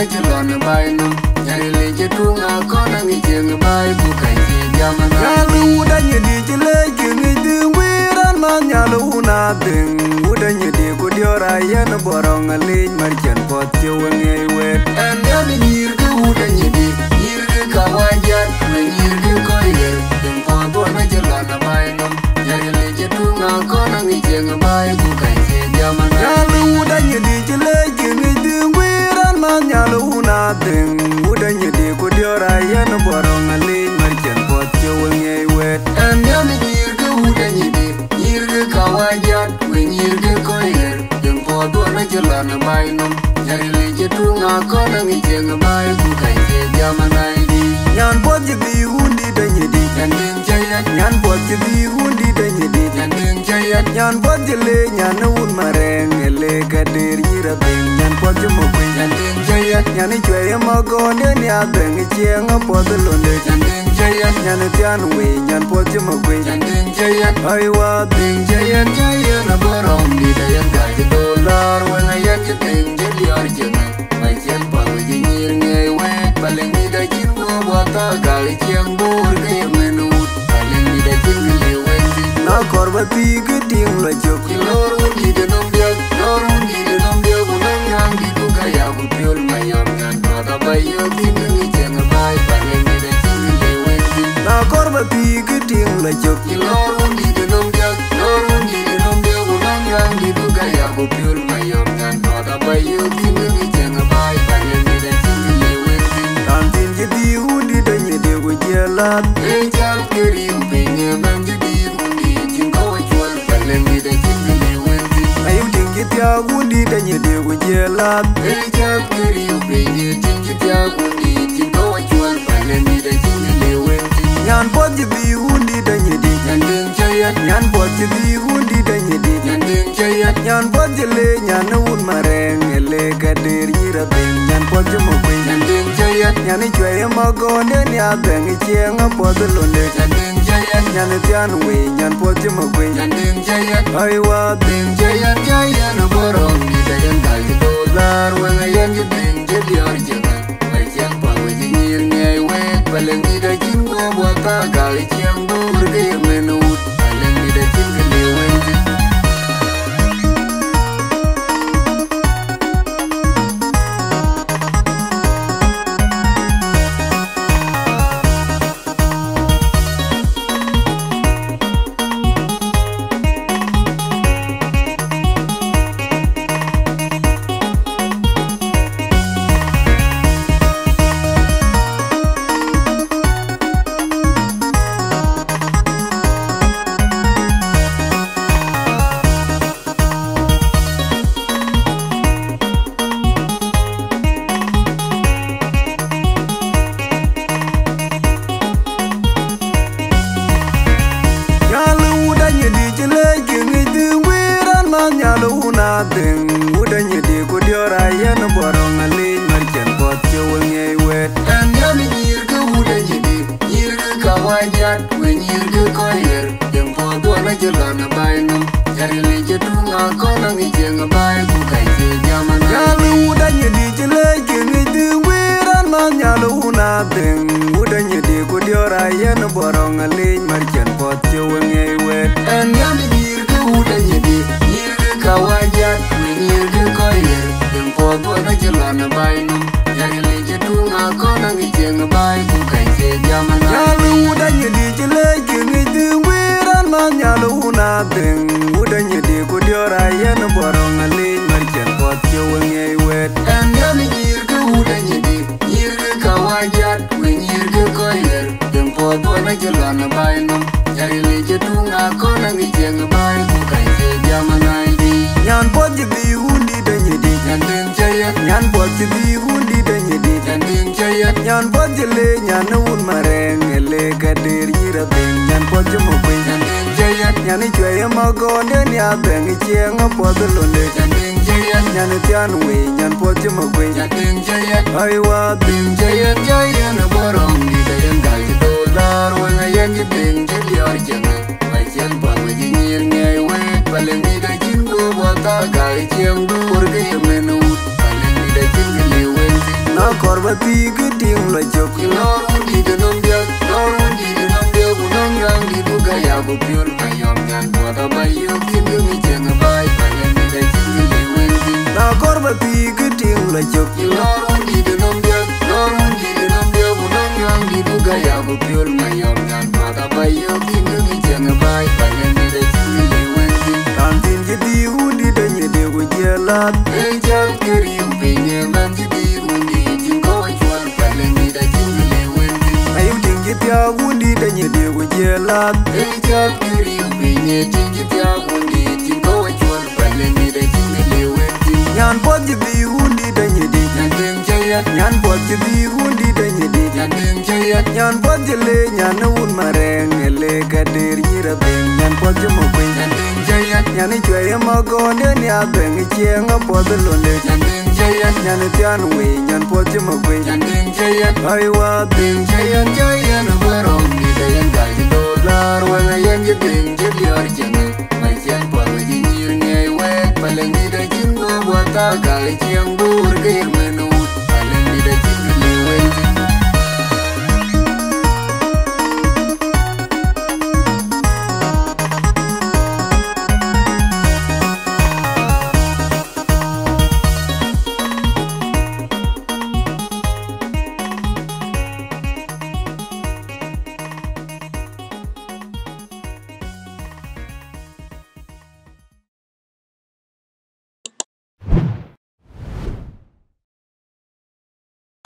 na chilon bai no nyari le jetunga kona ngi jeng bai ku kai ji jamana yalu da nyidi chile kini dingwiran ma nyalu na ding uda nyidi ku diora yan borong ali marchen pot tiwenge wet and yami nyir ku uda nyidi nyir ku kawajan nyir ku koyer ding pot na chilon bai no nyari le jetunga kona ngi jeng bai ku kai ji jamana yalu da nyidi chile kini dingwiran ma nyalu na ding uda nyidi ku diora yan borong ali marchen pot tiwenge wet and yami nyir ku uda nyidi nyir ku kawajan nyir ku koyer ding pot na chilon bai no nyari le jetunga kona ngi jeng bai ku kai ji jamana nyan pot di undi da nyidi nyanding jayat nyan pot di undi da nyidi nyanding jayat nyan pot le nyan un mareng le gadir nyira bing nyan pot mo kwe nyanding jayat nyan chwe magonde ni abeng chieng pot londe nyanding jayat nyan tian we nyan pot mo kwe nyanding jayat ai wa ding jayat jayat na borom di da yan ga dolar wana yan ding jeliar jena mai chen pa we nyir ngai we baleng ni da jin wata gali chiang bor ke menut baleng ni da jin le wendi na korbati ke ting la jok lor undi de nom dia bunang yang di ku gaya bu piol mayam ngan pada bayo din ngi chang bai baleng ni da jin le wendi na korbati ke ting la jok lor undi de nom dia bunang yang di ku gaya bu piol mayam ngan pada bayo din ngi chang bai baleng ni da jin le wendi tantin jadi undi da nyede go jelat e jal keri upinge man jadi undi jingo wajwal baleng ni da jin le wendi ayu dingi tia undi da nyede go jelat e jal keri upinge dingi tia undi jingo wajwal baleng ni da jin le wendi nyan pot jadi undi da nyede nyandeng jayat nyan pot jadi undi da nyede nyandeng jayat nyan pot jele nyan un mareng le gadir nyira bing nyan pot mo kwe nyandeng jayat nyan chwe magonde ni abeng chieng pot londe nyandeng jayat nyan tian we nyan pot mo kwe nyandeng jayat ai wa ding jayat jayat no borom ni da yan ga dolar wana yan ding jeliar jena mai chiang pa we nyir ngai we baleng ni da jin go wata gali chiang bor ke menut baleng ni da jin le wendi ding uda nyidi ku diora yan borong ali marchen pot tiwenge wet and yami nyir ku uda nyidi nyir ku kawajan we nyir ku koyer ding pot na chilon bai no nyari le jetunga kona ngi jeng bai ku kai ji jamana yalu uda nyidi chile kini dingwiran ma nyalu na ding uda nyidi ku diora yan borong ali marchen pot tiwenge wet and yami nyir ku uda nyidi kawajan nyir ku koyer ding pot na chilon bai no nyari le jetunga kona ngi jeng bai ku kai ji jamana yalu uda nyidi chile kini dingwiran ma nyalu na ding uda nyidi ku diora yan borong ali marchen pot tiwenge wet and yami nyir ku uda nyidi nyir ku kawajan nyir ku koyer ding pot na chilon bai no nyari le jetunga kona ngi jeng bai ku kai ji jamana nyan pot di undi da nyidi nyandeng jayat nyan pot di undi da nyidi nyandeng jayat nyan pot le nyan un mareng le gadir nyira bing nyan pot mo kwe nyandeng jayat nyan chwe magonde ni abeng chieng pot londe nyandeng jayat nyan tian we nyan pot mo kwe nyandeng jayat ai wa ding jayat jayat na borom ni da yan ga dolar wana yan ding jeliar jena mai chen pa we nyir ngai we baleng ni da jin go wata gali chiang bor ke menut baleng ni da jin le wendi na korba ti giding la jok nor undi de nom dia unong yang di buga ya bu piol ayom nyan bota bayu kindu mi jeng bai pangen mi da jingle wendi na korba ti giding la jok nor undi de nom dia unong yang di buga ya bu piol ayom nyan bota bayu kindu mi jeng bai pangen mi da jingle wendi tantin jidi undi de nyede go jelat e jal kiri pinye man jidi undi jingo chwan pangen mi da jingle wendi ayu dingi pya undi de nyede go jelat e jal kiri pinye dingi pya undi jingo chwan pangen mi da jingle wendi nyan pot jidi undi de nyede nyan jayat nyan pot jidi undi de nyede nyan jayat nyan pot jele nyan un mareng ele gader nyira ben nyan pot jemo ben nyan jayat nyan chwe magonde ni abeng chienga pot londe nyan jayat nyan tian we nyan pot jemo ben nyan jayat ai wa ben jayat barom ni de yan gai dollar wa yan ye ben jeliar jenge mai chen pot we nyir nyai we palengi de jingo wa ta gai chieng bur ge menu